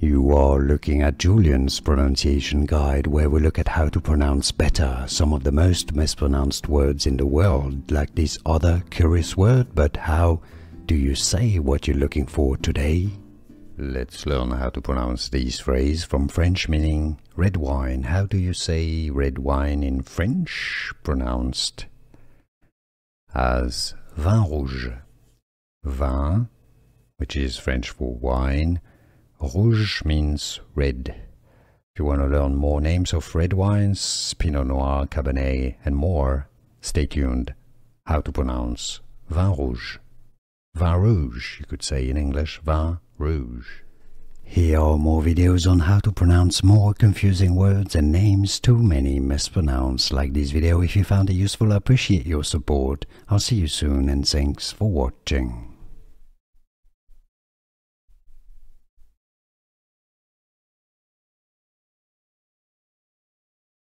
You are looking at Julian's pronunciation guide, where we look at how to pronounce better some of the most mispronounced words in the world, like this other curious word. But how do you say what you're looking for today? Let's learn how to pronounce this phrase from French, meaning red wine. How do you say red wine in French? Pronounced as vin rouge. Vin, which is French for wine. Rouge means red. If you want to learn more names of red wines, Pinot Noir, Cabernet, and more, stay tuned. How to pronounce vin rouge. Vin rouge, you could say in English, vin rouge. Here are more videos on how to pronounce more confusing words and names too many mispronounced. Like this video if you found it useful. I appreciate your support. I'll see you soon and thanks for watching.